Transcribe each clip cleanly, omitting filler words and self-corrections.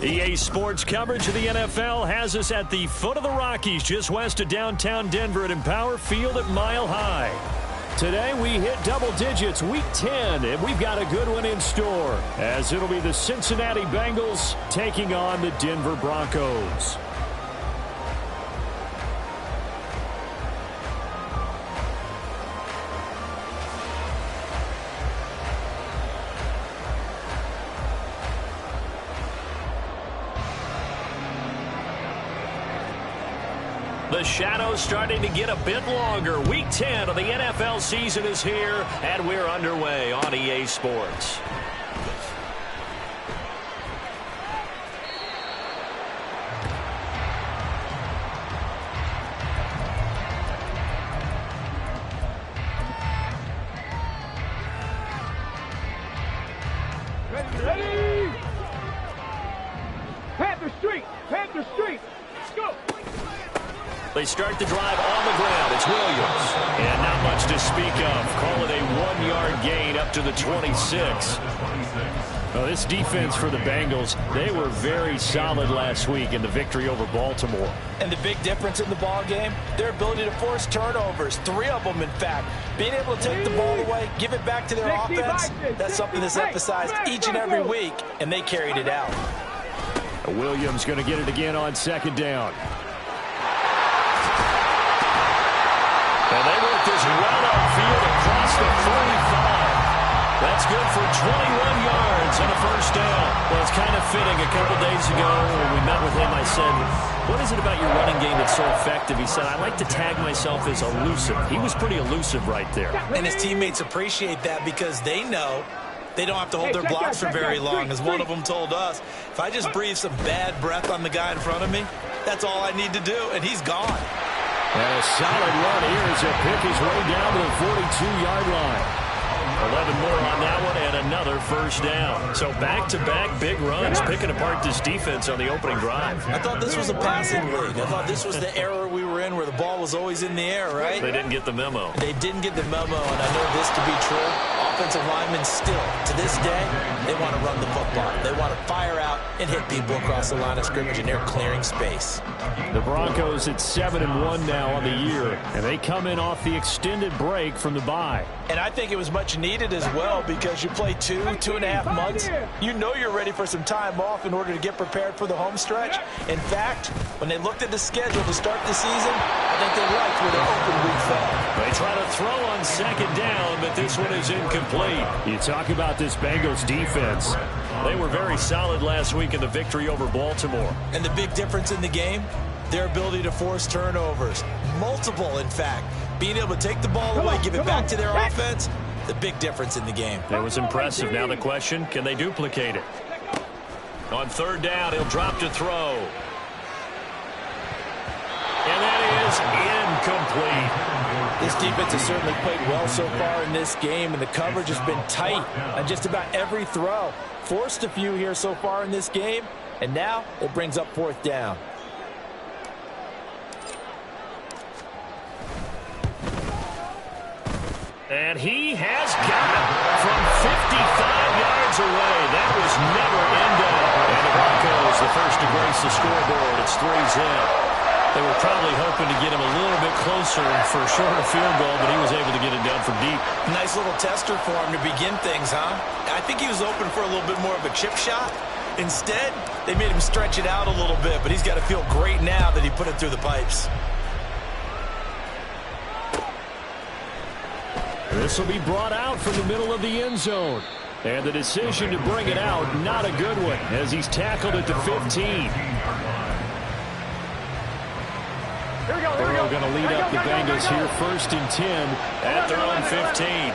EA Sports coverage of the NFL has us at the foot of the Rockies, just west of downtown Denver at Empower Field at Mile High. Today we hit double digits, Week 10, and we've got a good one in store, as it'll be the Cincinnati Bengals taking on the Denver Broncos. The shadow's starting to get a bit longer. Week 10 of the NFL season is here, and we're underway on EA Sports. Ready! Panther Street! Panther Street! Let's go! They start the drive on the ground. It's Williams. And not much to speak of. Call it a 1-yard gain up to the 26. Well, this defense for the Bengals, they were very solid last week in the victory over Baltimore. And the big difference in the ball game, their ability to force turnovers, 3 of them in fact. Being able to take the ball away, give it back to their offense, that's something that's emphasized each and every week, and they carried it out. Williams going to get it again on second down. And they work this well upfield across the 45. That's good for 21 yards and a first down. Well, it's kind of fitting. A couple days ago when we met with him, I said, what is it about your running game that's so effective? He said, I like to tag myself as elusive. He was pretty elusive right there. And his teammates appreciate that because they know they don't have to hold their blocks for very long. As one of them told us, if I just breathe some bad breath on the guy in front of me, that's all I need to do, and he's gone. And a solid run here as he'll pick his way down to the 42-yard line. 11 more on that one and another first down. So back-to-back big runs, picking apart this defense on the opening drive. I thought this was a passing league. I thought this was the era we were in where the ball was always in the air, right? They didn't get the memo. They didn't get the memo, and I know this to be true. Offensive linemen still, to this day, they want to run the football. They want to fire out and hit people across the line of scrimmage, and they're clearing space. The Broncos at 7-1 now on the year, and they come in off the extended break from the bye. And I think it was much needed as well because you play 2.5 months. You know you're ready for some time off in order to get prepared for the home stretch. In fact, when they looked at the schedule to start the season, I think they liked where their open week fell. They try to throw on second down, but this one is incomplete. You talk about this Bengals defense. They were very solid last week in the victory over Baltimore. And the big difference in the game, their ability to force turnovers. Multiple, in fact. Being able to take the ball away, give it back to their offense, the big difference in the game. That was impressive. Now the question, can they duplicate it? On third down, he'll drop to throw. And that is incomplete. This defense has certainly played well so far in this game, and the coverage has been tight on just about every throw. Forced a few here so far in this game, and now it brings up fourth down. And he has got it from 55 yards away. That was never in doubt. And the Broncos, the first to grace the scoreboard. It's 3-zip. They were probably hoping to get him a little bit closer for a shorter field goal, but he was able to get it down from deep. Nice little tester for him to begin things, huh? I think he was open for a little bit more of a chip shot. Instead, they made him stretch it out a little bit, but he's got to feel great now that he put it through the pipes. This will be brought out from the middle of the end zone. And the decision to bring it out, not a good one, as he's tackled at the 15. Burrow going to lead up the Bengals here, 1st and 10 at their own 15.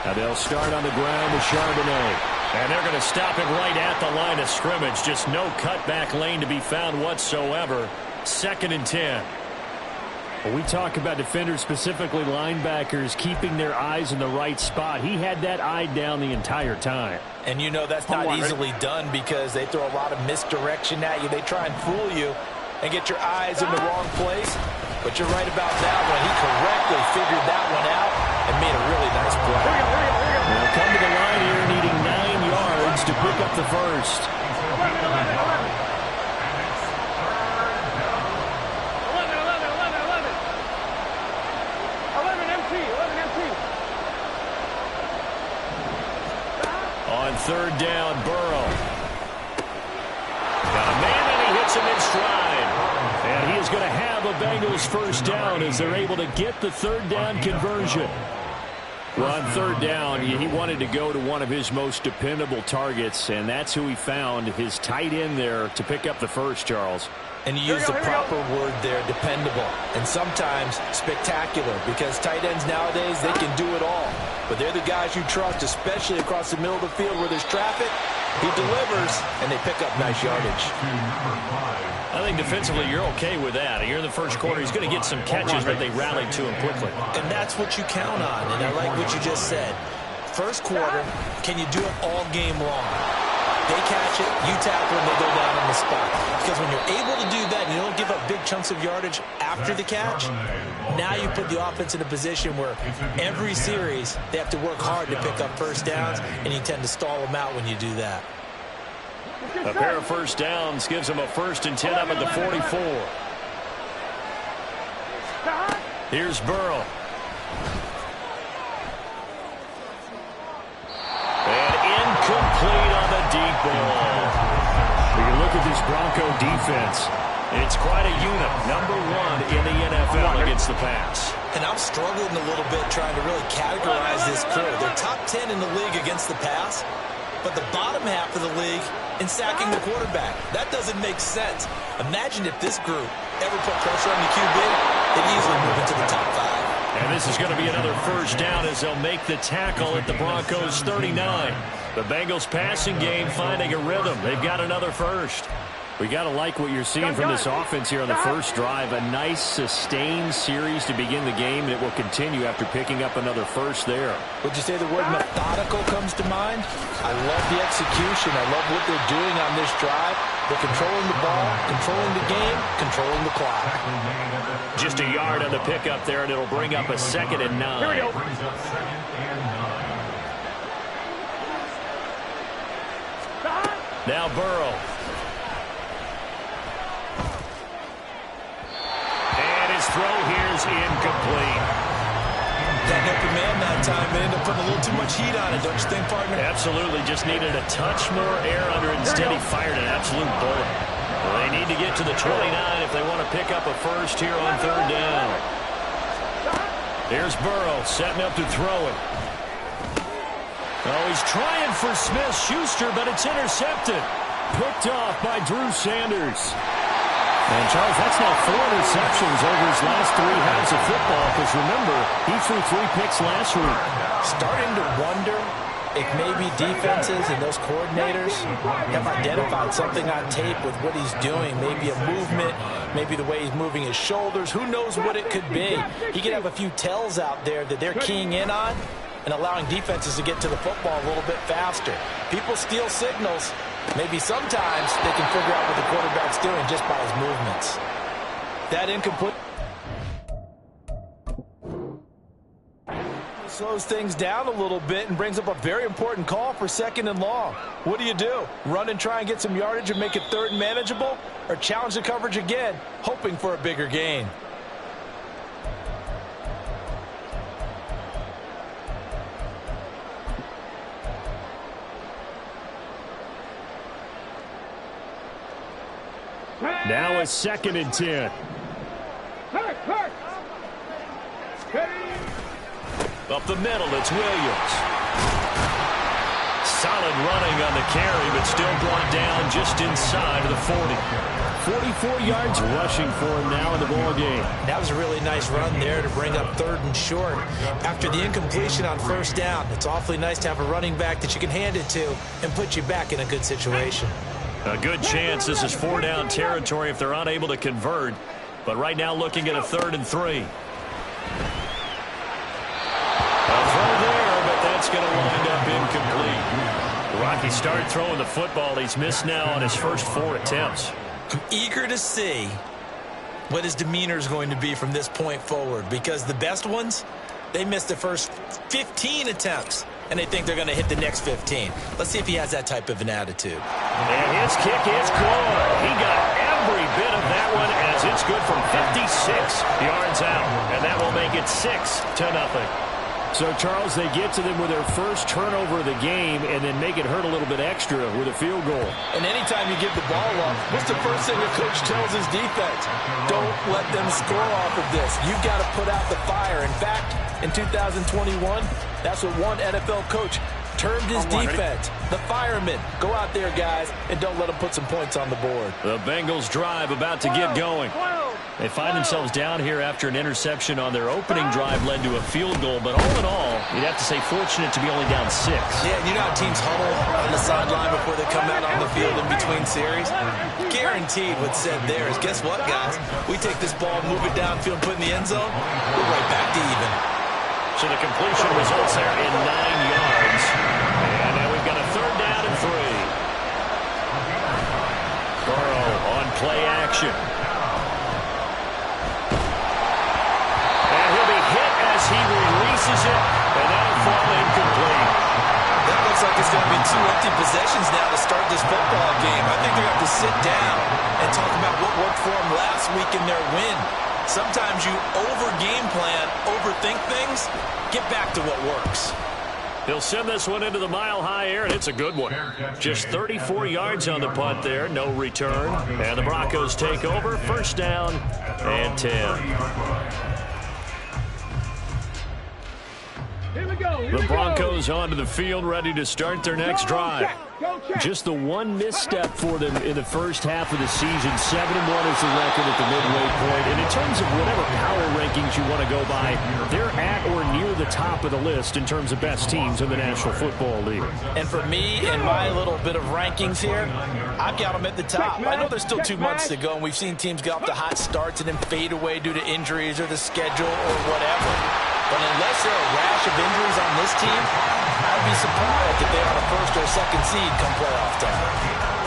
Now they'll start on the ground with Charbonnet. And they're going to stop him right at the line of scrimmage. Just no cutback lane to be found whatsoever. 2nd and 10. When we talk about defenders, specifically linebackers, keeping their eyes in the right spot, he had that eye down the entire time. And you know that's not easily done because they throw a lot of misdirection at you. They try and fool you and get your eyes in the wrong place. But you're right about that one. He correctly figured that one out and made a really nice play. They'll come to the line here needing 9 yards. first. 11 MT. On third down, Burrow. Got a man, and he hits him in stride. And he is going to have a Bengals first down as they're able to get the third down conversion. Well, on third down, he wanted to go to one of his most dependable targets, and that's who he found, his tight end there, to pick up the first, Charles. And you use the proper word there, dependable, and sometimes spectacular, because tight ends nowadays, they can do it all. But they're the guys you trust, especially across the middle of the field where there's traffic. He delivers, and they pick up nice yardage. I think defensively you're okay with that. You're in the first quarter. He's going to get some catches, but they rallied to him quickly. And that's what you count on, and I like what you just said. First quarter, can you do it all game long? They catch it, you tackle, and they go down on the spot. Because when you're able to do that and you don't give up big chunks of yardage after the catch, now you put the offense in a position where every series they have to work hard to pick up first downs, and you tend to stall them out when you do that. A pair of first downs gives them a 1st and 10 up at the 44. Here's Burrow. And incomplete on the deep ball. When you look at this Bronco defense, it's quite a unit. Number 1 in the NFL against the pass. And I'm struggling a little bit trying to really categorize this crew. They're top 10 in the league against the pass, but the bottom half of the league in sacking the quarterback. That doesn't make sense. Imagine if this group ever put pressure on the QB, they'd easily move into the top 5. And this is going to be another first down as they'll make the tackle at the Broncos 39. The Bengals passing game finding a rhythm. They've got another first. We got to like what you're seeing from this offense here on the first drive. A nice sustained series to begin the game, and it will continue after picking up another first there. Would you say the word methodical comes to mind? I love the execution. I love what they're doing on this drive. They're controlling the ball, controlling the game, controlling the clock. Just a yard on the pickup there, and it'll bring up a 2nd and 9. Here we go. Now Burrow. And his throw here is incomplete. That open man that time, they ended up putting a little too much heat on it, don't you think, partner? Absolutely, just needed a touch more air under it. Instead, he fired an absolute bullet. Well, they need to get to the 29 if they want to pick up a first here on third down. Here's Burrow setting up to throw it. Oh, he's trying for Smith-Schuster, but it's intercepted. Picked off by Drew Sanders. And, Charles, that's now 4 interceptions over his last 3 halves of football, because remember, he threw 3 picks last week. Starting to wonder if maybe defenses and those coordinators have identified something on tape with what he's doing. Maybe a movement, maybe the way he's moving his shoulders. Who knows what it could be? He could have a few tells out there that they're keying in on and allowing defenses to get to the football a little bit faster. People steal signals. Maybe sometimes they can figure out what the quarterback's doing just by his movements. That incomplete slows things down a little bit and brings up a very important call for 2nd and long. What do? Run and try and get some yardage and make it 3rd and manageable? Or challenge the coverage again, hoping for a bigger gain? Now a 2nd and 10. Up the middle, it's Williams. Solid running on the carry, but still brought down just inside of the 40. 44 yards rushing for him now in the ball game. That was a really nice run there to bring up 3rd and short. After the incompletion on first down, it's awfully nice to have a running back that you can hand it to and put you back in a good situation. A good chance this is 4-down territory if they're unable to convert. But right now looking at a 3rd and 3. A throw there, but that's going to wind up incomplete. Rocky started throwing the football. He's missed now on his first 4 attempts. I'm eager to see what his demeanor is going to be from this point forward, because the best ones, they missed the first 15 attempts. and they think they're going to hit the next 15. Let's see if he has that type of an attitude. And his kick is good. He got every bit of that one as it's good from 56 yards out. And that will make it 6-0. So, Charles, they get to them with their first turnover of the game and then make it hurt a little bit extra with a field goal. And anytime you give the ball up, what's the first thing a coach tells his defense? Don't let them score off of this. You've got to put out the fire. In fact, in 2021, that's what one NFL coach termed his defense. The firemen. Go out there, guys, and don't let them put some points on the board. The Bengals drive about to get going. They find themselves down here after an interception on their opening drive led to a field goal. But all in all, you'd have to say fortunate to be only down 6. Yeah, you know how teams huddle on the sideline before they come out on the field in between series? Guaranteed what's said there is, guess what, guys? We take this ball, move it downfield, put it in the end zone, we're right back to even. So the completion results there in 9 yards. And now we've got a 3rd down and 3. Burrow on play action. And he'll be hit as he releases it, and that'll fall incomplete. That looks like it's going to be 2 empty possessions now to start this football game. I think they're going to have to sit down and talk about what worked for them last week in their win. Sometimes you over-game plan, overthink things. Get back to what works. He'll send this one into the mile-high air, and it's a good one. Just 34 yards on the punt there, no return. And the Broncos take over, 1st down and 10. The Broncos onto the field, ready to start their next drive. Just the one misstep for them in the first half of the season. 7-1 is the record at the midway point. And in terms of whatever power rankings you want to go by, they're at or near the top of the list in terms of best teams in the National Football League. And for me, in my little bit of rankings here, I've got them at the top. I know there's still 2 months to go, and we've seen teams get off to hot starts and then fade away due to injuries or the schedule or whatever. But unless there are a rash of injuries on this team, I'd be surprised if they're on a 1st or 2nd seed come playoff time.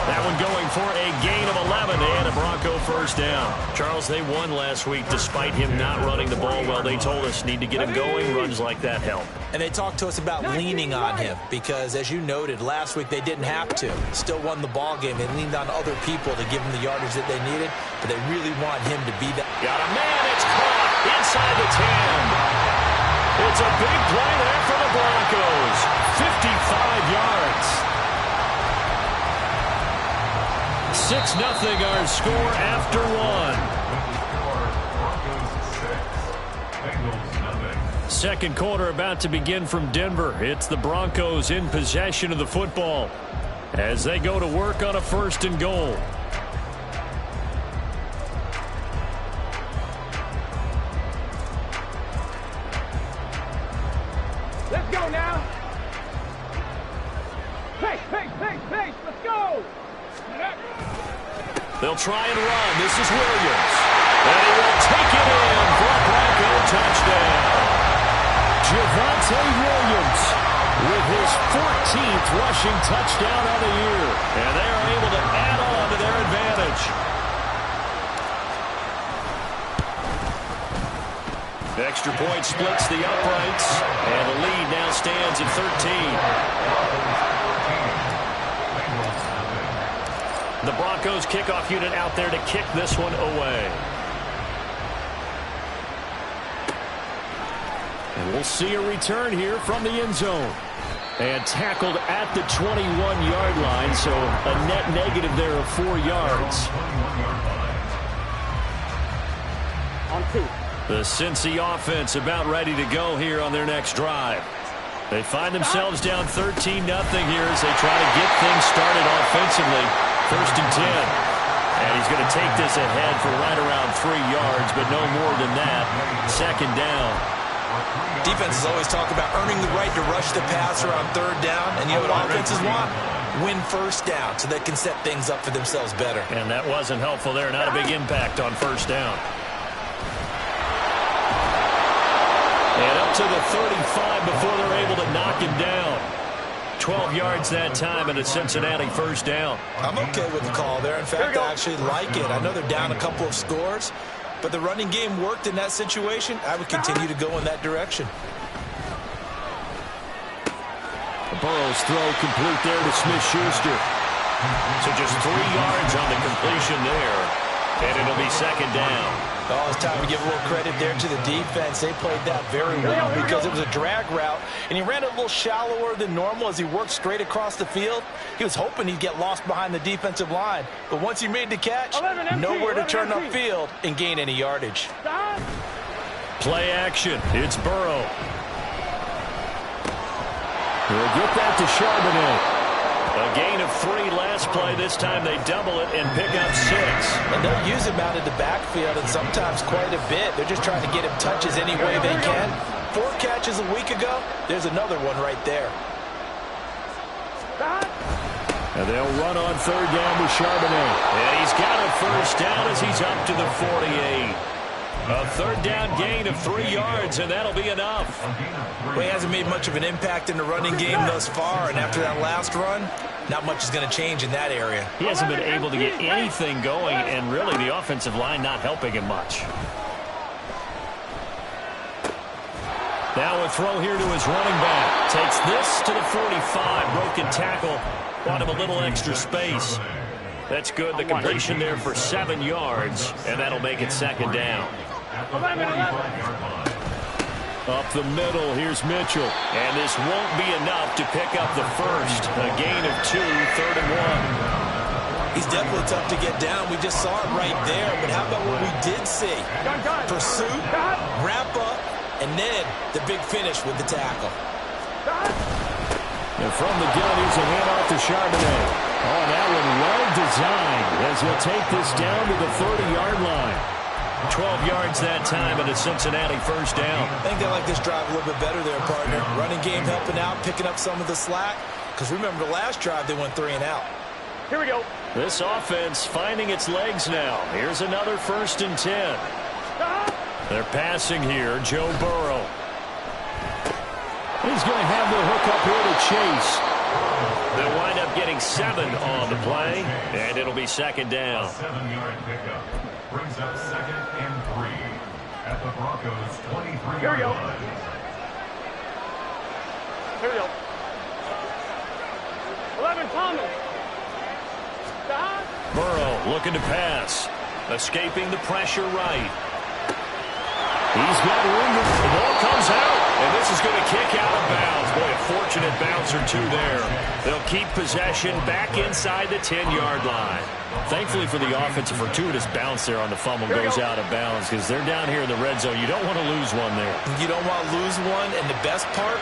That one going for a gain of 11 and a Bronco 1st down. Charles, they won last week despite him not running the ball well. They told us need to get him going. Runs like that help. And they talked to us about leaning on him because, as you noted, last week they didn't have to. Still won the ball game. They leaned on other people to give him the yardage that they needed, but they really want him to be that. Got a man. It's caught inside the 10. It's a big play there for the Broncos. 55 yards. 6-0 our score after 1. Second quarter about to begin from Denver. It's the Broncos in possession of the football as they go to work on a 1st and goal. Let's go now. Pace, let's go. They'll try and run. This is Williams. And he will take it in for a Bronco touchdown. Javonte Williams with his 14th rushing touchdown of the year. And they are able to add on to their advantage. The extra point splits the uprights. And the lead now stands at 13. The Broncos kickoff unit out there to kick this one away. And we'll see a return here from the end zone. And tackled at the 21-yard line, so a net negative there of 4 yards. On 2. The Cincy offense about ready to go here on their next drive. They find themselves down 13-0 here as they try to get things started offensively. 1st and 10. And he's going to take this ahead for right around 3 yards, but no more than that. 2nd down. Defenses always talk about earning the right to rush the passer on 3rd down. And you know what offenses want? Win 1st down so they can set things up for themselves better. And that wasn't helpful there. Not a big impact on 1st down. And up to the 35 before they're able to knock him down. 12 yards that time and a Cincinnati 1st down. I'm okay with the call there. In fact, I actually like it. I know they're down a couple of scores, but the running game worked in that situation. I would continue to go in that direction. Burrow's throw complete there to Smith-Schuster. So just 3 yards on the completion there, and it'll be second down. Oh, it's time to give a little credit there to the defense. They played that very well because it was a drag route, and he ran it a little shallower than normal as he worked straight across the field. He was hoping he'd get lost behind the defensive line, but once he made the catch, nowhere to turn upfield and gain any yardage. Play action. It's Burrow. He'll get that to Charbonnet. A gain of 3 last play. This time they double it and pick up 6. And they'll use him out of the backfield, and sometimes quite a bit. They're just trying to get him touches any way they can. 4 catches a week ago. There's another one right there. And they'll run on 3rd down with Charbonnet. And he's got a first down as he's up to the 48. A 3rd down gain of 3 yards, and that'll be enough. Well, he hasn't made much of an impact in the running game thus far, and after that last run, not much is going to change in that area. He hasn't been able to get anything going, and really the offensive line not helping him much. Now a throw here to his running back. Takes this to the 45. Broken tackle. Bought him a little extra space. That's good. The completion there for 7 yards, and that'll make it second down. Up the middle, here's Mitchell. And this won't be enough to pick up the first. A gain of 2, 3rd and 1. He's definitely tough to get down. We just saw it right there. But how about what we did see? Pursuit, wrap up, and then the big finish with the tackle. And from the gun, here's a handoff to Charbonnet. Oh, that one well designed as he'll take this down to the 30-yard line. 12 yards that time and a Cincinnati first down. I think they like this drive a little bit better there, partner. Running game helping out, picking up some of the slack. Because remember the last drive, they went 3 and out. Here we go. This offense finding its legs now. Here's another 1st and 10. They're passing here, Joe Burrow. He's going to have the hook up here to Chase. They'll wind up getting 7 on the play, and it'll be second down. 7-yard pickup brings up 2nd and 3 at the Broncos' 23-yard line. Here we go. 11 Thomas. Burrow looking to pass. Escaping the pressure right. He's got room. The ball comes out, and this is going to kick out of bounds. Boy, a fortunate bounce or 2 there. They'll keep possession back inside the 10-yard line. Thankfully for the offense, a fortuitous bounce there on the fumble goes out of bounds because they're down here in the red zone. You don't want to lose one there. You don't want to lose one, and the best part,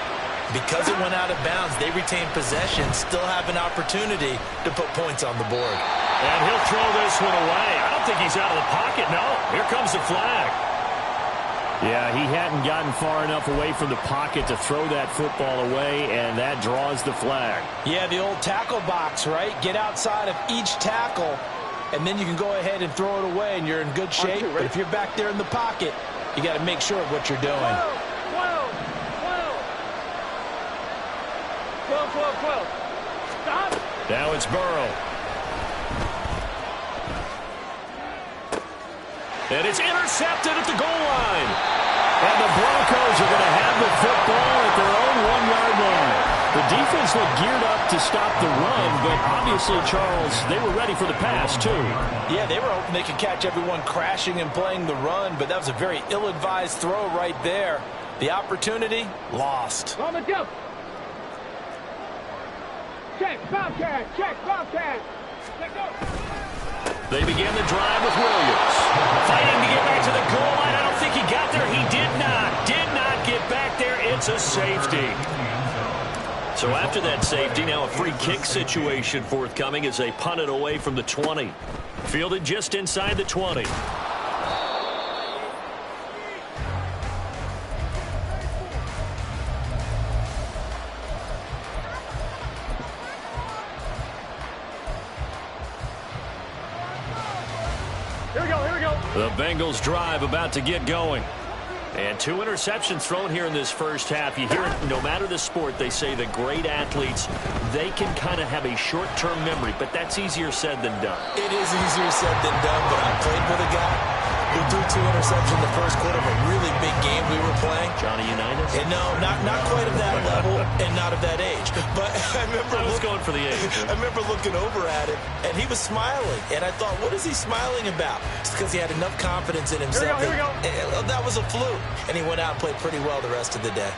because it went out of bounds, they retain possession, still have an opportunity to put points on the board. And he'll throw this one away. I don't think he's out of the pocket. No, here comes the flag. Yeah, he hadn't gotten far enough away from the pocket to throw that football away, and that draws the flag. Yeah, the old tackle box, right? Get outside of each tackle, and then you can go ahead and throw it away, and you're in good shape. But if you're back there in the pocket, you got to make sure of what you're doing. 12. Stop. Now it's Burrow. And it's intercepted at the goal line. And the Broncos are going to have the football at their own 1-yard line. The defense looked geared up to stop the run, but obviously, Charles, they were ready for the pass, too. Yeah, they were hoping they could catch everyone crashing and playing the run, but that was a very ill-advised throw right there. The opportunity, lost. On the jump. Check, Bobcat. Check, Bobcat. Let's go. They begin the drive with Williams. Fighting to get back to the goal line. I don't think he got there. He did not get back there. It's a safety. So after that safety, now a free kick situation forthcoming as they punt it away from the 20. Fielded just inside the 20. The Bengals drive about to get going. And 2 interceptions thrown here in this first half. You hear it, no matter the sport, they say the great athletes, they can kind of have a short-term memory, but that's easier said than done. It is easier said than done, but I played with a guy who threw 2 interceptions in the first quarter of a really big game we were playing. Johnny Unitas? And no, not quite of that level and not of that age. But I was going for the age. I remember looking over at him, and he was smiling. And I thought, what is he smiling about? It's because he had enough confidence in himself. Here we go. That was a fluke. And he went out and played pretty well the rest of the day.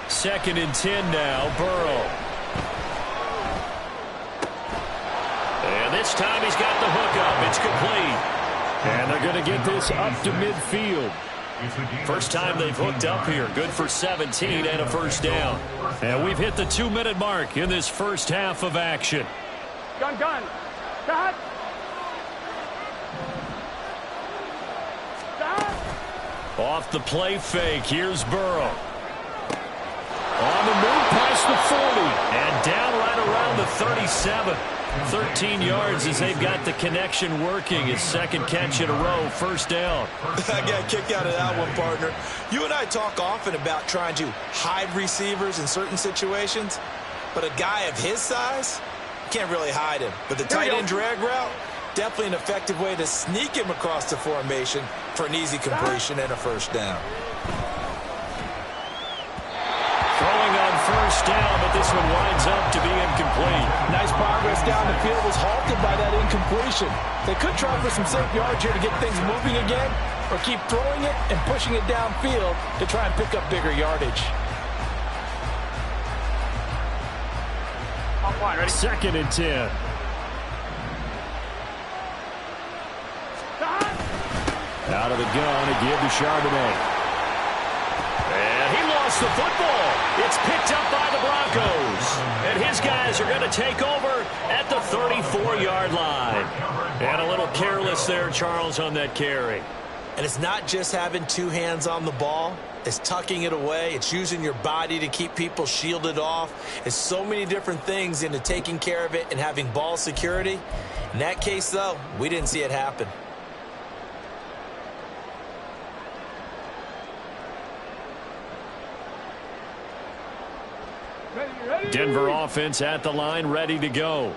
2nd and 10 now, Burrow. And this time he's got the hook up. It's complete. And they're going to get this up to midfield. First time they've hooked up here. Good for 17 and a first down. And we've hit the 2-minute mark in this first half of action. Gun. Stop. Off the play fake. Here's Burrow. On the move past the 40. And down right around the 37. 13 yards as they've got the connection working. His second catch in a row, first down. I got kicked out of that one, partner. You and I talk often about trying to hide receivers in certain situations, but a guy of his size can't really hide him. But the tight end drag route, definitely an effective way to sneak him across the formation for an easy completion and a first down. Throwing on first down, but this one winds up to be incomplete. Nice progress down the field was halted by that incompletion. They could try for some safe yards here to get things moving again, or keep throwing it and pushing it downfield to try and pick up bigger yardage. On line, ready? 2nd and 10. Out of the gun, a give to Charbonnet. And he lost the football. It's picked up by the Broncos. And his guys are going to take over at the 34-yard line. And a little careless there, Charles, on that carry. And it's not just having 2 hands on the ball. It's tucking it away. It's using your body to keep people shielded off. It's so many different things into taking care of it and having ball security. In that case, though, we didn't see it happen. Denver offense at the line, ready to go.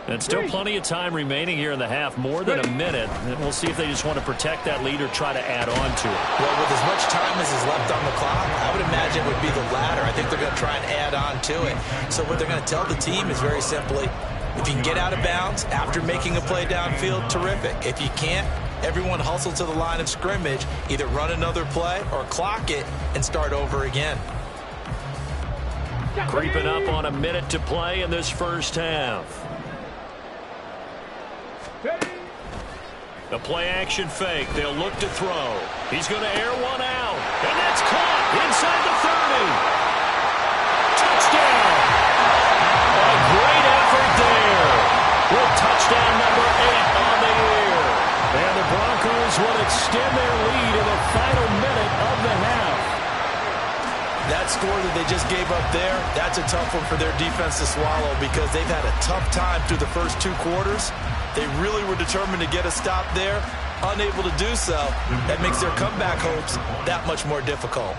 And still plenty of time remaining here in the half, more than a minute. And we'll see if they just want to protect that lead or try to add on to it. Well, with as much time as is left on the clock, I would imagine it would be the latter. I think they're going to try and add on to it. So what they're going to tell the team is very simply, if you can get out of bounds after making a play downfield, terrific. If you can't, everyone hustle to the line of scrimmage, either run another play or clock it and start over again. Creeping up on a minute to play in this first half. The play action fake. They'll look to throw. He's going to air one out. And that's caught inside the 30. Touchdown. A great effort there. With touchdown number 8 on the year. And the Broncos will extend their lead in the final minute of the half. That score that they just gave up there, that's a tough one for their defense to swallow because they've had a tough time through the first 2 quarters. They really were determined to get a stop there, unable to do so. That makes their comeback hopes that much more difficult.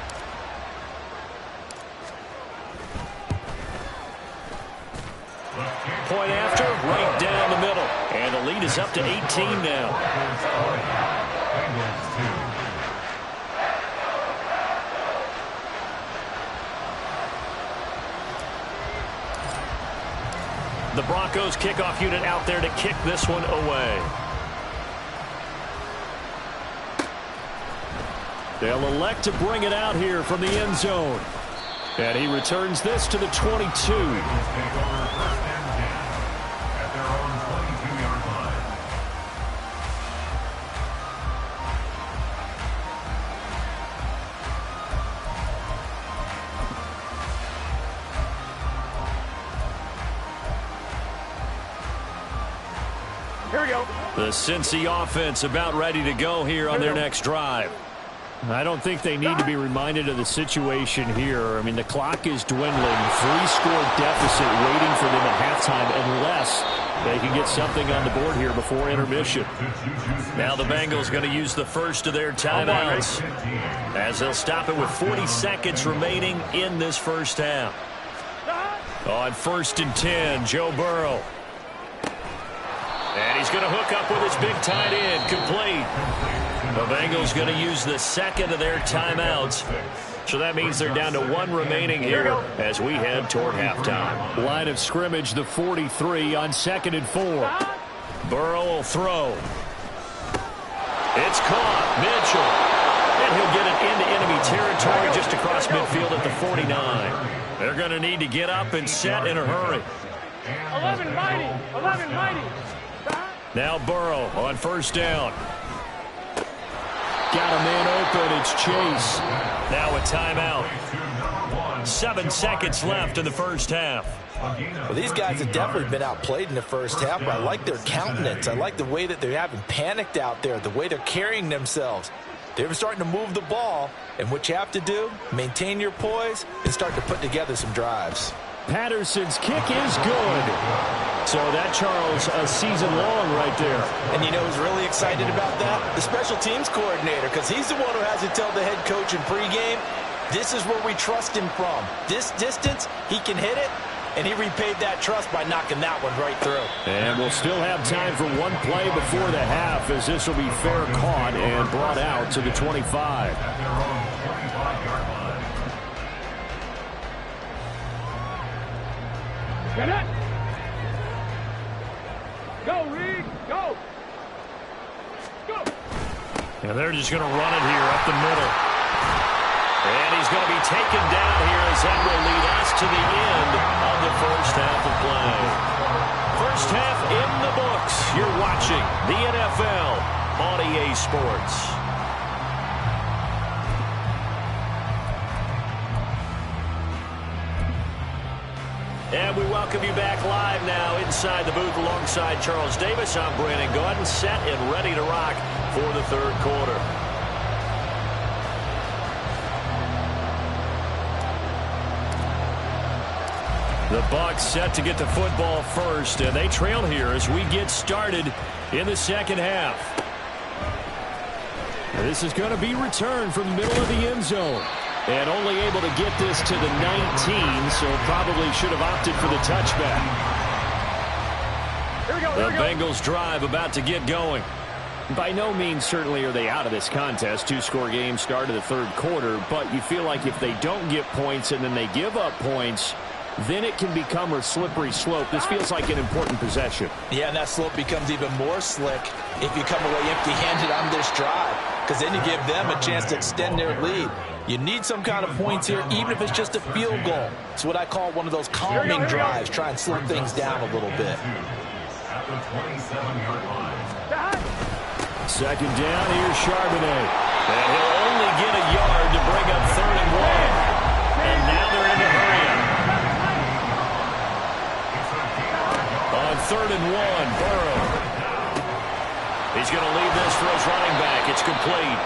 Point after, right down the middle. And the lead is up to 18 now. The Broncos kickoff unit out there to kick this one away. They'll elect to bring it out here from the end zone. And he returns this to the 22. Here we go. The Cincy offense about ready to go here on their next drive. I don't think they need to be reminded of the situation here. I mean, the clock is dwindling. 3-score deficit waiting for them at halftime unless they can get something on the board here before intermission. Now the Bengals going to use the first of their timeouts as they'll stop it with 40 seconds remaining in this first half. On 1st and 10, Joe Burrow. And he's going to hook up with his big tight end. Complete. The Bengals going to use the second of their timeouts. So that means they're down to one remaining here as we head toward halftime. Line of scrimmage, the 43 on 2nd and 4. Burrow will throw. It's caught. Mitchell. And he'll get it into enemy territory just across midfield at the 49. They're going to need to get up and set in a hurry. 11 mighty. 11 mighty. Now Burrow on first down. Got a man open. It's Chase. Now a timeout. 7 seconds left in the first half. Well, these guys have definitely been outplayed in the first half, but I like their countenance. I like the way that they haven't panicked out there, the way they're carrying themselves. They're starting to move the ball, and what you have to do, maintain your poise and start to put together some drives. Patterson's kick is good. So that, Charles, a season long right there. And you know who's really excited about that? The special teams coordinator, because he's the one who has to tell the head coach in pregame, this is where we trust him from. This distance, he can hit it, and he repaid that trust by knocking that one right through. And we'll still have time for one play before the half, as this will be fair caught and brought out to the 25. Get it. Go, Reed. Go. Go. And they're just going to run it here up the middle. And he's going to be taken down here as that will lead us to the end of the first half of play. First half in the books. You're watching the NFL on EA Sports. And we welcome you back live now inside the booth alongside Charles Davis. I'm Brandon Gaudin, set and ready to rock for the third quarter. The Bucs set to get the football first, and they trail here as we get started in the second half. Now this is going to be returned from the middle of the end zone. And only able to get this to the 19, so probably should have opted for the touchback. The Bengals drive about to get going. By no means certainly are they out of this contest. Two-score game start of the third quarter, but you feel like if they don't get points and then they give up points, then it can become a slippery slope. This feels like an important possession. Yeah, and that slope becomes even more slick if you come away empty-handed on this drive, because then you give them a chance to extend their lead. You need some kind of points here, even if it's just a field goal. It's what I call one of those calming drives. Try and slow things down a little bit. At the 27-yard line. Second down, here's Charbonnet. And he'll only get a yard to bring up 3rd and 1. And now they're in a hurry up. On 3rd and 1, Burrow. He's going to leave this for his running back. It's complete.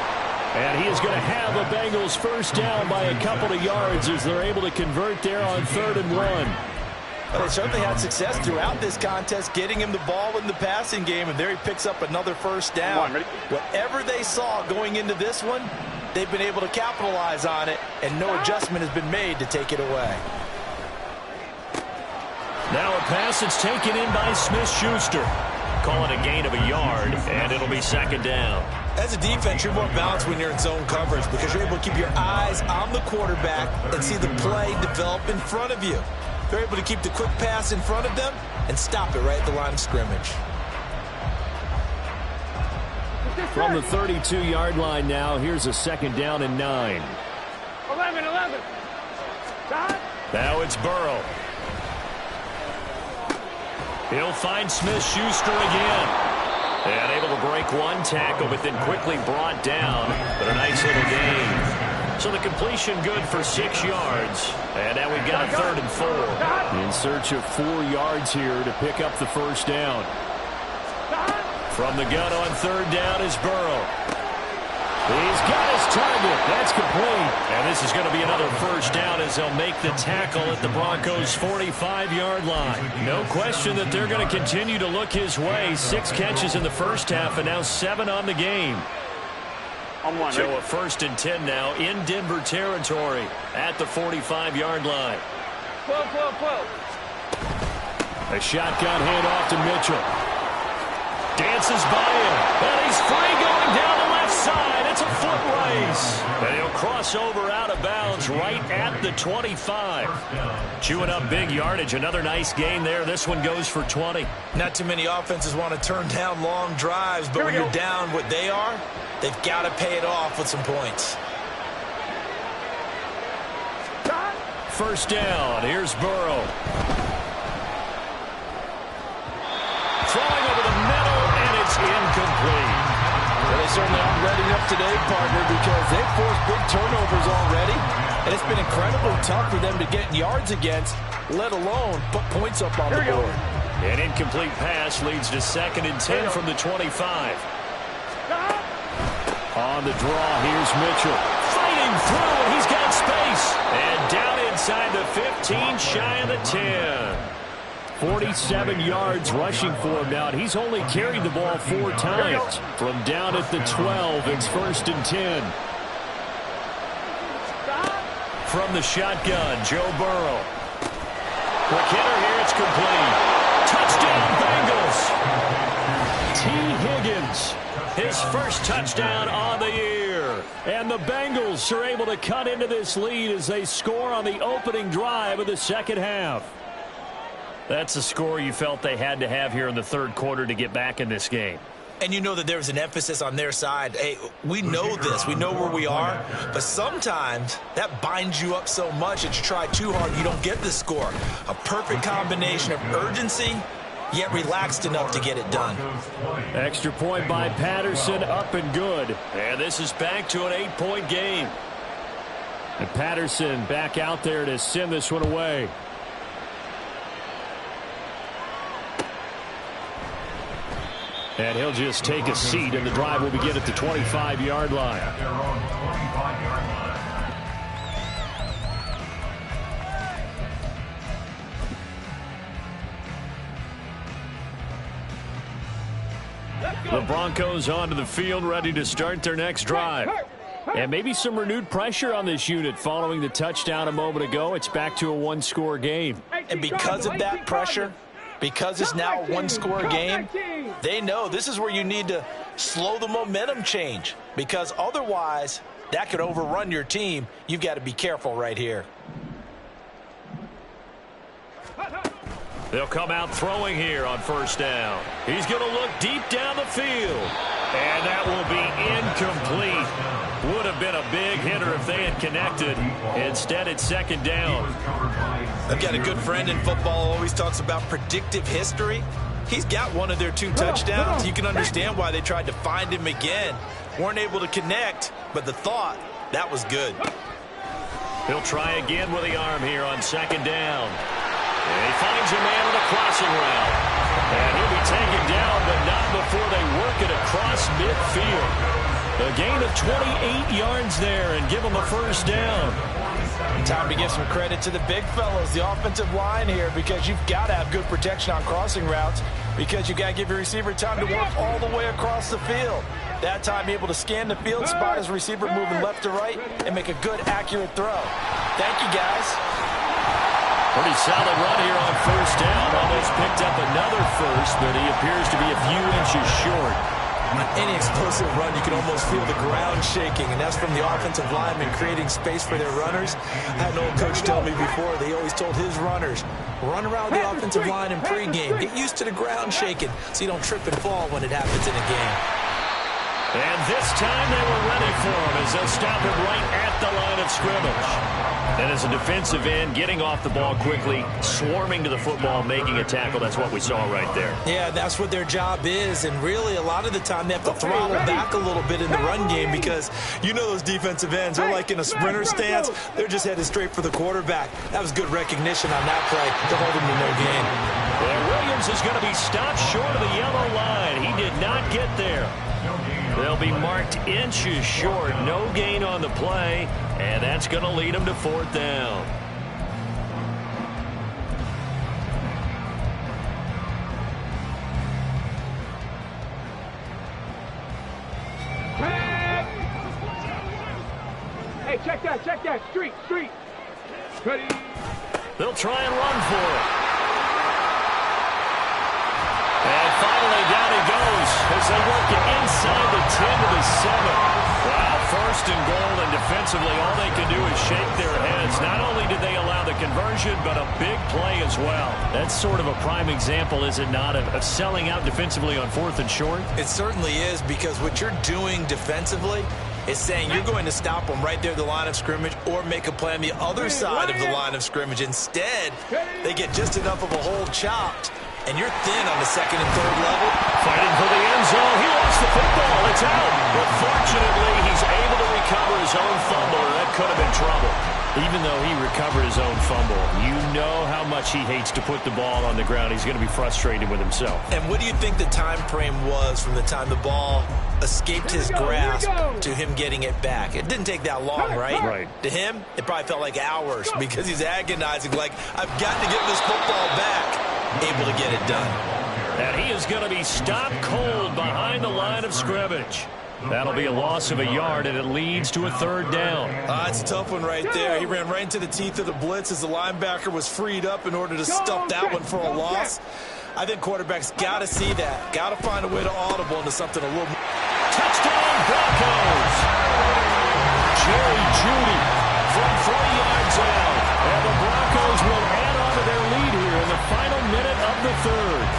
And he is going to have a Bengals first down by a couple of yards as they're able to convert there on 3rd and 1. Well, they certainly had success throughout this contest, getting him the ball in the passing game, and there he picks up another first down. Whatever they saw going into this one, they've been able to capitalize on it, and no adjustment has been made to take it away. Now a pass that's taken in by Smith-Schuster. Call it a gain of a yard, and it'll be second down. As a defense, you're more balanced when you're in zone coverage because you're able to keep your eyes on the quarterback and see the play develop in front of you. They're able to keep the quick pass in front of them and stop it right at the line of scrimmage. From the 32-yard line now, here's a second down and 9. 11. Now it's Burrow. He'll find Smith-Schuster again. And able to break one tackle, but then quickly brought down. But a nice little gain. So the completion good for 6 yards. And now we've got a 3rd and 4. In search of 4 yards here to pick up the first down. From the gun on 3rd down is Burrow. He's got his target. That's complete. And this is going to be another first down as they'll make the tackle at the Broncos' 45-yard line. No question that they're going to continue to look his way. 6 catches in the first half and now 7 on the game. So a 1st and 10 now in Denver territory at the 45-yard line. A shotgun handoff to Mitchell. Dances by him. And he's free going down the left side. It's a foot race. And he'll cross over out of bounds right at the 25. Chewing up big yardage. Another nice gain there. This one goes for 20. Not too many offenses want to turn down long drives, but when you're down what they are, they've got to pay it off with some points. First down. Here's Burrow. Throwing over the middle, and it's incomplete. Well, they certainly aren't ready up today, partner, because they've forced big turnovers already, and it's been incredibly tough for them to get yards against, let alone put points up on the board. An incomplete pass leads to 2nd and 10 from the 25. On the draw, here's Mitchell. Fighting through, and he's got space. And down inside the 15, shy of the 10. 47 yards rushing for him now. He's only carried the ball 4 times. From down at the 12, it's 1st and 10. From the shotgun, Joe Burrow. Quick hitter here, it's complete. Touchdown, Bengals. T. Higgins, his first touchdown on the year. And the Bengals are able to cut into this lead as they score on the opening drive of the second half. That's a score you felt they had to have here in the third quarter to get back in this game. And you know that there was an emphasis on their side. Hey, we know this. We know where we are. But sometimes that binds you up so much that you try too hard, you don't get the score. A perfect combination of urgency, yet relaxed enough to get it done. Extra point by Patterson, up and good. And this is back to an 8-point game. And Patterson back out there to send this one away. And he'll just take a seat, and the drive will begin at the 25-yard line. The Broncos onto the field, ready to start their next drive. And maybe some renewed pressure on this unit following the touchdown a moment ago. It's back to a one-score game. And because of that pressure, because it's now a one-score game, they know this is where you need to slow the momentum change, because otherwise that could overrun your team. You've got to be careful right here. They'll come out throwing here on first down. He's going to look deep down the field. And that will be incomplete. Would have been a big hitter if they had connected. Instead, it's second down. I've got a good friend in football who always talks about predictive history. He's got one of their 2 touchdowns. You can understand why they tried to find him again. Weren't able to connect, but the thought, that was good. He'll try again with the arm here on second down. And he finds a man on a crossing route. And he'll be taken down, but not before they work it across midfield. A gain of 28 yards there and give him a first down. Time to give some credit to the big fellows, the offensive line here, because you've got to have good protection on crossing routes, because you've got to give your receiver time to work all the way across the field. That time able to scan the field, spot his receiver moving left to right, and make a good, accurate throw. Thank you, guys. Pretty solid run here on first down. Almost picked up another first, but he appears to be a few inches short. On any explosive run, you can almost feel the ground shaking, and that's from the offensive linemen creating space for their runners. I had an old coach tell me before, they always told his runners, run around the offensive line in pregame. Get used to the ground shaking so you don't trip and fall when it happens in a game. And this time they were ready for him as they'll stop him right at the line of scrimmage. And as a defensive end, getting off the ball quickly, swarming to the football, making a tackle, that's what we saw right there. Yeah, that's what their job is, and really a lot of the time they have to throttle back a little bit in the run game, because you know those defensive ends, they're like in a sprinter stance, they're just headed straight for the quarterback. That was good recognition on that play to hold him to no gain. And Williams is going to be stopped short of the yellow line. He did not get there. They'll be marked inches short. No gain on the play, and that's going to lead them to fourth down. Hey, check that. Street. Ready. They'll try and run for it. And finally, down he goes. first and goal, and defensively all they can do is shake their heads. Not only did they allow the conversion, but a big play as well. That's sort of a prime example, is it not, of selling out defensively on 4th and short? It certainly is, because what you're doing defensively is saying you're going to stop them right there at the line of scrimmage or make a play on the other side of the line of scrimmage. Instead, they get just enough of a hole chopped, and you're thin on the 2nd and 3rd level. Fighting for the end zone. He lost the football. It's out. But fortunately, he's able to recover his own fumble, or that could have been trouble. Even though he recovered his own fumble, you know how much he hates to put the ball on the ground. He's going to be frustrated with himself. And what do you think the time frame was from the time the ball escaped his grasp to him getting it back? It didn't take that long, right? Right. To him, it probably felt like hours, because he's agonizing, like, I've got to get this football back. Able to get it done. And he is going to be stopped cold behind the line of scrimmage. That'll be a loss of a yard, and it leads to a 3rd down. It's a tough one right there. He ran right into the teeth of the blitz as the linebacker was freed up in order to stop that one for a loss. I think quarterbacks got to see that. Got to find a way to audible into something a little more. Touchdown, Broncos! Jerry Jeudy from 3 yards out. And the Broncos will add on to their lead here in the final minute of the 3rd.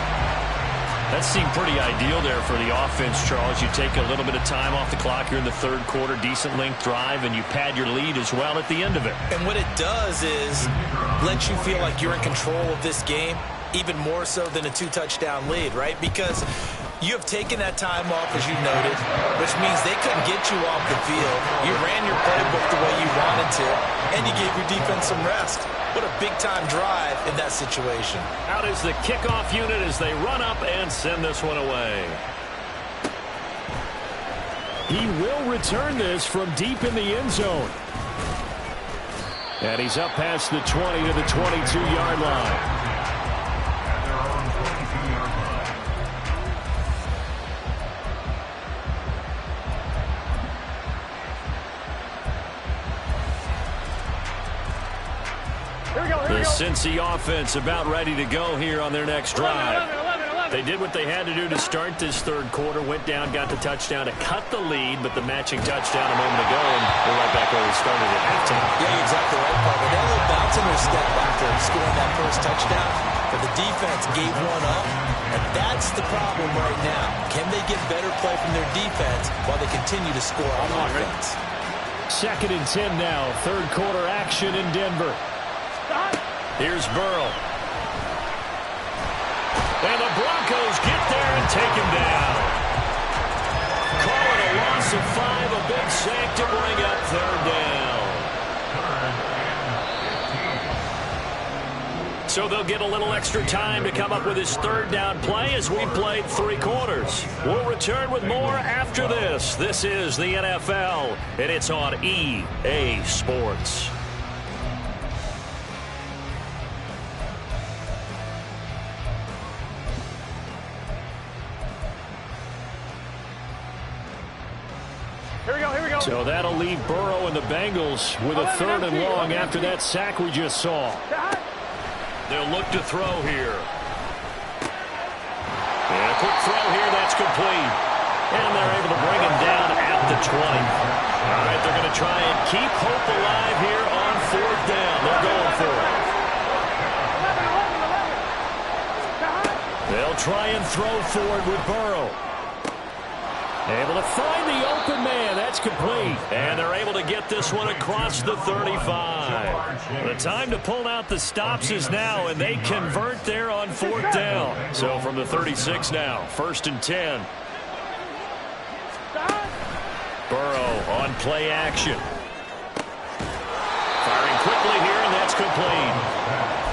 That seemed pretty ideal there for the offense, Charles. You take a little bit of time off the clock here in the 3rd quarter, decent length drive, and you pad your lead as well at the end of it. And what it does is let you feel like you're in control of this game, even more so than a 2-touchdown lead, right? Because you have taken that time off, as you noted, which means they couldn't get you off the field. You ran your playbook the way you wanted to, and you gave your defense some rest. What a big-time drive in that situation. Out is the kickoff unit as they run up and send this one away. He will return this from deep in the end zone. And he's up past the 20 to the 22-yard line. The Cincy offense about ready to go here on their next drive. They did what they had to do to start this 3rd quarter, went down, got the touchdown to cut the lead, but the matching touchdown a moment ago, and they're right back where we started at halftime. Yeah, you're exactly right, Paul. They got a little bounce in their step after scoring that first touchdown, but the defense gave one up, and that's the problem right now. Can they get better play from their defense while they continue to score on offense? 2nd and 10 now, 3rd quarter action in Denver. Here's Burrow. And the Broncos get there and take him down. Call it a loss of 5, a big sack to bring up 3rd down. So they'll get a little extra time to come up with his 3rd down play as we played 3 quarters. We'll return with more after this. This is the NFL, and it's on EA Sports. So that'll leave Burrow and the Bengals with a 3rd and long after that sack we just saw. They'll look to throw here. And a quick throw here, that's complete. And they're able to bring him down at the 20. All right, they're going to try and keep hope alive here on 4th down. They're going for it. They'll try and throw forward with Burrow. Able to find the open man. That's complete. And they're able to get this one across the 35. The time to pull out the stops is now, and they convert there on 4th down. So from the 36 now, 1st and 10. Burrow on play action. Firing quickly here, and that's complete.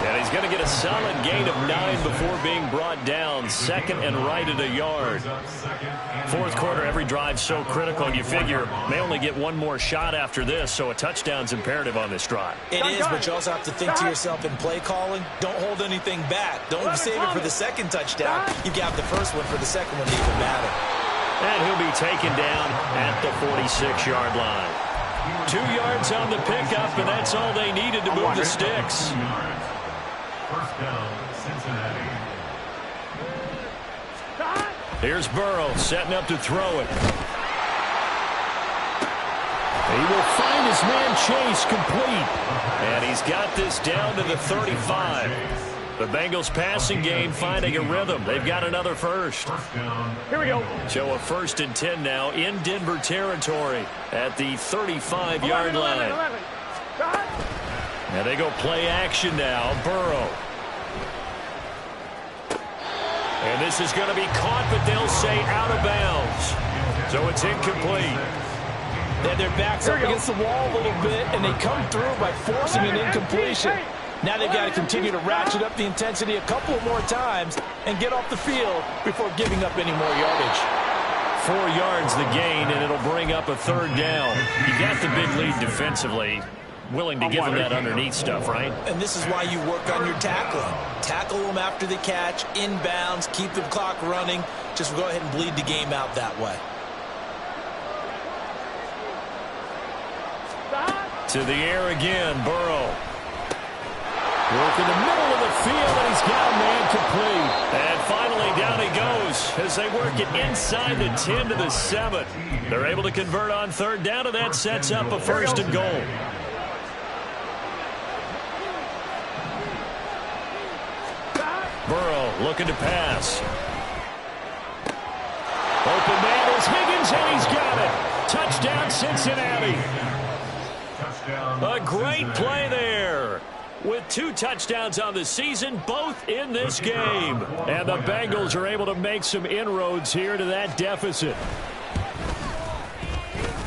And he's going to get a solid gain of 9 before being brought down. 2nd and right at a yard. 4th quarter, every drive so critical. You figure they only get one more shot after this, so a touchdown's imperative on this drive. It is, but you also have to think to yourself in play calling, don't hold anything back. Don't save it for the 2nd touchdown. You got the first one for the 2nd one to even matter. And he'll be taken down at the 46-yard line. 2 yards on the pickup, and that's all they needed to move the sticks. 1st down, Cincinnati. Here's Burrow setting up to throw it. He will find his man Chase complete. And he's got this down to the 35. The Bengals passing game finding a rhythm. They've got another first. Here we go. So a 1st and 10 now in Denver territory at the 35-yard line. 11. Now they go play action now. Burrow. And this is going to be caught, but they'll say out of bounds. So it's incomplete. They have their backs up against the wall a little bit, and they come through by forcing an incompletion. Now they've got to continue to ratchet up the intensity a couple more times and get off the field before giving up any more yardage. 4 yards the gain, and it'll bring up a 3rd down. You got the big lead defensively. Willing to give them that underneath stuff, right? And this is why you work on your tackling. Tackle them after the catch, inbounds, keep the clock running. Just go ahead and bleed the game out that way. To the air again, Burrow. Work in the middle of the field, and he's got a man complete. And finally, down he goes as they work it inside the 10 to the 7. They're able to convert on 3rd down, and that sets up a 1st and goal. Burrow looking to pass. Open man is Higgins, and he's got it. Touchdown, Cincinnati. A great play there. With 2 touchdowns on the season, both in this game. And the Bengals are able to make some inroads here to that deficit.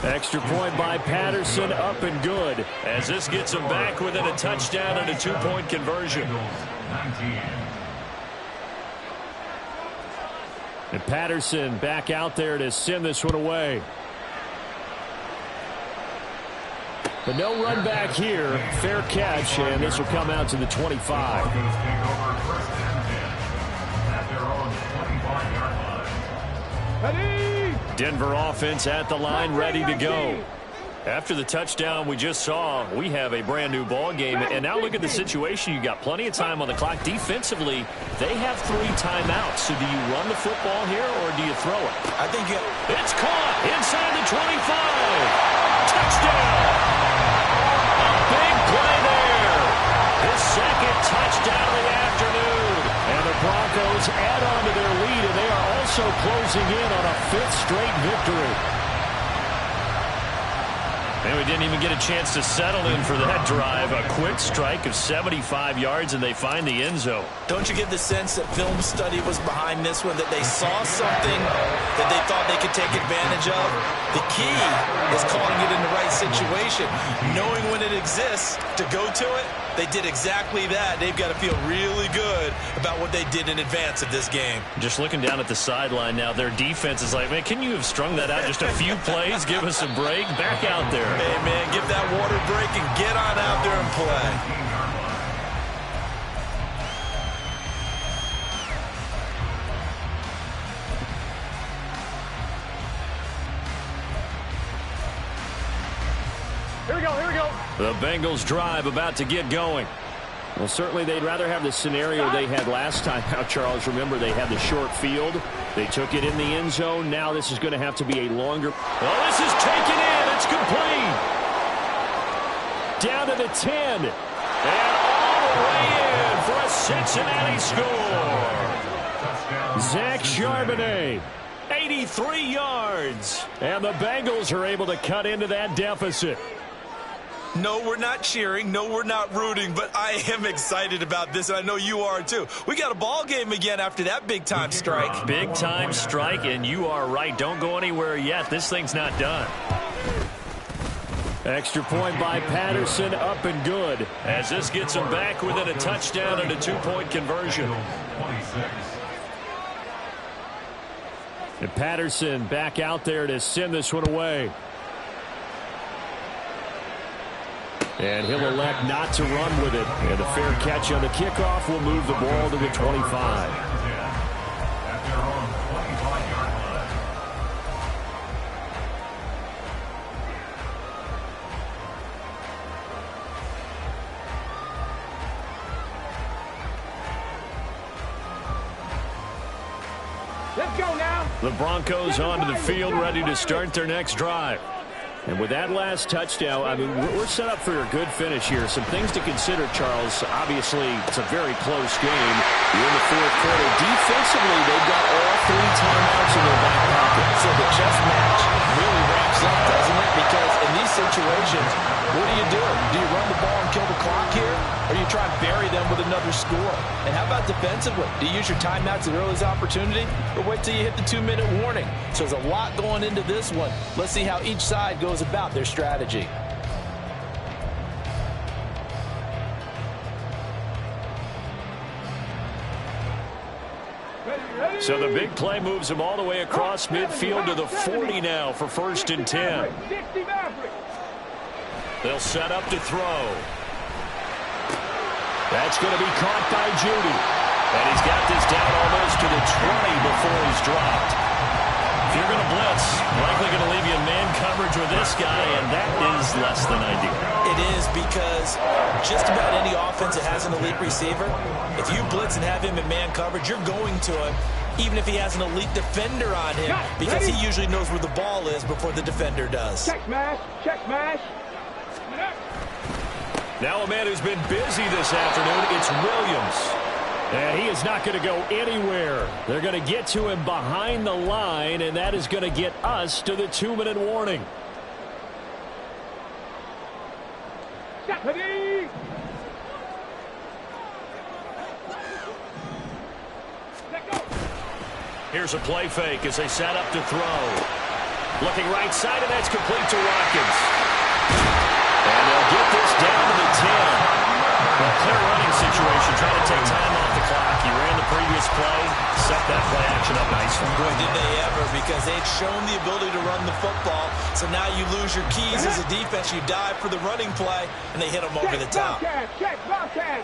Extra point by Patterson, up and good. As this gets them back within a touchdown and a 2-point conversion. And Patterson back out there to send this one away. But no run back here. Fair catch, and this will come out to the 25. Denver offense at the line, ready to go. After the touchdown we just saw, we have a brand new ball game. And now look at the situation. You got plenty of time on the clock. Defensively, they have 3 timeouts. So do you run the football here or do you throw it? I think it's caught inside the 25. Touchdown. A big play there. His 2nd touchdown of the afternoon. And the Broncos add on to their lead, and they are also closing in on a 5th straight victory. And we didn't even get a chance to settle in for that drive. A quick strike of 75 yards, and they find the end zone. Don't you get the sense that film study was behind this one, that they saw something that they thought they could take advantage of? The key is calling it in the right situation, knowing when it exists to go to it. They did exactly that. They've got to feel really good about what they did in advance of this game. Just looking down at the sideline now, their defense is like, man, can you have strung that out just a few plays? Give us a break. Back out there. Hey, man, give that water break and get on out there and play. Here we go, here we go. The Bengals drive about to get going. Well, certainly they'd rather have the scenario they had last time. Now, Charles, remember they had the short field. They took it in the end zone. Now this is going to have to be a longer. Well, this is taken in. It's complete. Down to the 10. And all the way in for a Cincinnati score. Zach Charbonnet, 83 yards. And the Bengals are able to cut into that deficit. No, we're not cheering. No, we're not rooting. But I am excited about this, and I know you are too. We got a ball game again after that big-time strike. Big-time strike, and you are right. Don't go anywhere yet. This thing's not done. Extra point by Patterson, up and good. As this gets them back within a touchdown and a 2-point conversion. And Patterson back out there to send this one away. And he'll elect not to run with it. And a fair catch on the kickoff will move the ball to the 25. Let's go now. The Broncos onto the field, ready to start their next drive. And with that last touchdown, I mean, we're set up for a good finish here. Some things to consider, Charles. Obviously, it's a very close game. You're in the fourth quarter. Defensively, they've got all 3 timeouts in their back pocket. So the chess match really ramps up, doesn't it? Because in these situations, what do? Do you run the ball and kill the clock here? Or do you try and bury them with another score? And how about defensively? Do you use your timeouts at earliest opportunity? Or wait till you hit the 2-minute warning? So there's a lot going into this one. Let's see how each side goes about their strategy. So the big play moves them all the way across midfield to the 40 now for 1st and 10. They'll set up to throw. That's going to be caught by Judy. And he's got this down almost to the 20 before he's dropped. If you're going to blitz, likely going to leave you in man coverage with this guy, and that is less than ideal. It is, because just about any offense that has an elite receiver, if you blitz and have him in man coverage, you're going to him, even if he has an elite defender on him, because he usually knows where the ball is before the defender does. Check smash, check smash. Now a man who's been busy this afternoon, it's Williams. And he is not going to go anywhere. They're going to get to him behind the line, and that is going to get us to the 2-minute warning. Ready. Here's a play fake as they set up to throw. Looking right side, and that's complete to Watkins. And they'll get this down to the 10. A clear running situation, trying to take time off the clock. He ran the previous play, set that play action up nicely. Boy, did they ever, because they'd shown the ability to run the football. So now you lose your keys as a defense. You dive for the running play, and they hit them over the top. Check Bobcat.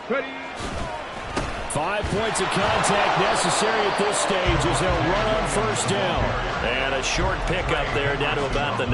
Ready. 5 points of contact necessary at this stage as they'll run on 1st down. And a short pickup there down to about the 9.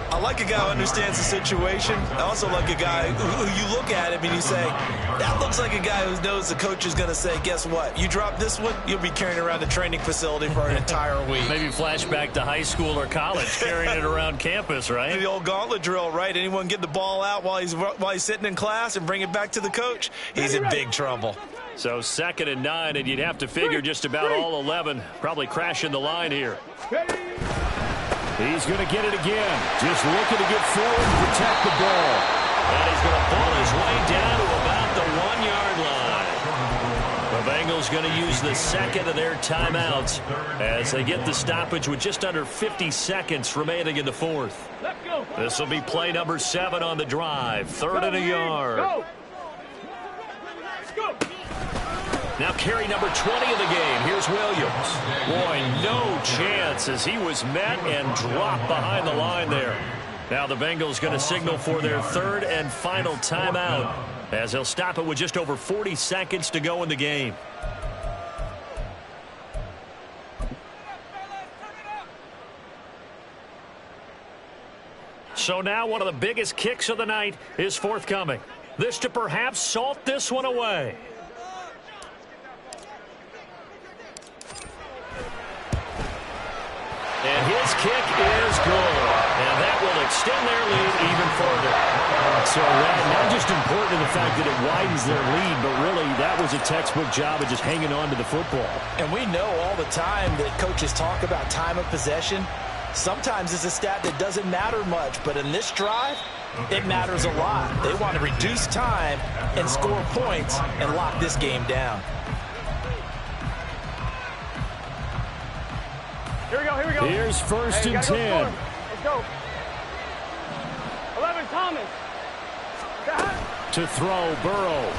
I like a guy who understands the situation. I also like a guy who you look at him and you say, that looks like a guy who knows the coach is going to say, guess what? You drop this one, you'll be carrying around the training facility for an entire week. Maybe flashback to high school or college, carrying it around campus, right? The old gauntlet drill, right? Anyone get the ball out while he's sitting in class and bring it back to the coach, he's in big trouble. So 2nd and 9, and you'd have to figure just about all 11 probably crashing the line here. He's going to get it again. Just looking to get forward and protect the ball. And he's going to pull his way down to about the 1-yard line. The Bengals going to use the 2nd of their timeouts as they get the stoppage with just under 50 seconds remaining in the 4th. This will be play number 7 on the drive. 3rd and a yard. Now carry number 20 of the game. Here's Williams. Boy, no chance as he was met and dropped behind the line there. Now the Bengals going to signal for their 3rd and final timeout as they'll stop it with just over 40 seconds to go in the game. So now one of the biggest kicks of the night is forthcoming. This to perhaps salt this one away. And his kick is good. And that will extend their lead even further. So not just important in the fact that it widens their lead, but really that was a textbook job of just hanging on to the football. And we know all the time that coaches talk about time of possession. Sometimes it's a stat that doesn't matter much, but in this drive, it matters a lot. They want to reduce time and score points and lock this game down. Here we go, here we go. Here's 1st and 10. Let's go. 11, Thomas. To throw, Burrow.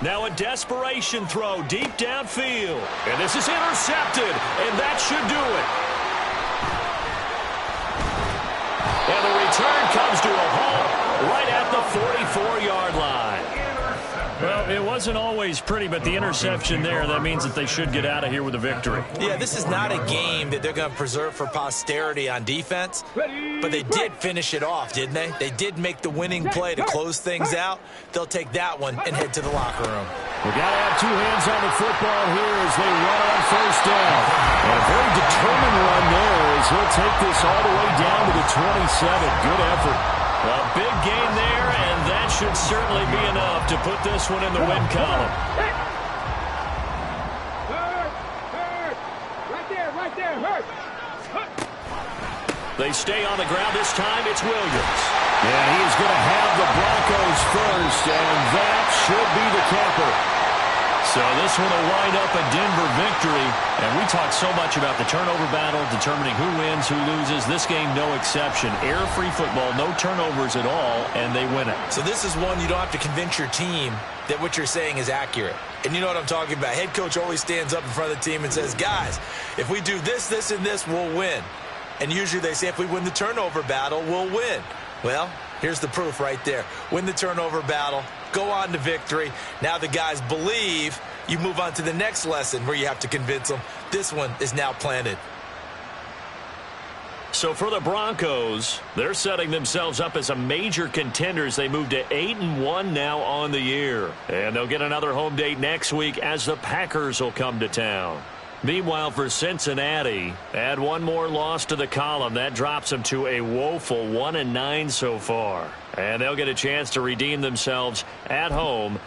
Now a desperation throw deep downfield. And this is intercepted, and that should do it. And the return comes to a halt right at the 44-yard line. Well, it wasn't always pretty, but the interception there, that means that they should get out of here with a victory. Yeah, this is not a game that they're going to preserve for posterity on defense, but they did finish it off, didn't they? They did make the winning play to close things out. They'll take that one and head to the locker room. We got to have two hands on the football here as they run on first down. And a very determined run there as he'll take this all the way down to the 27. Good effort. A big gain there, and that should certainly be enough to put this one in the win column. Right there, hurt. They stay on the ground. This time it's Williams. And he is going to have the Broncos first, and that should be the capper. So this one will wind up a Denver victory. And we talk so much about the turnover battle, determining who wins, who loses. This game, no exception. Error-free football, no turnovers at all, and they win it. So this is one you don't have to convince your team that what you're saying is accurate. And you know what I'm talking about. Head coach always stands up in front of the team and says, guys, if we do this, this, and this, we'll win. And usually they say if we win the turnover battle, we'll win. Well, here's the proof right there. Win the turnover battle, go on to victory. Now the guys believe. You move on to the next lesson where you have to convince them. This one is now planted. So for the Broncos, they're setting themselves up as a major contender as they move to 8-1 now on the year. And they'll get another home date next week as the Packers will come to town. Meanwhile, for Cincinnati, add one more loss to the column. That drops them to a woeful 1-9 so far. And they'll get a chance to redeem themselves at home.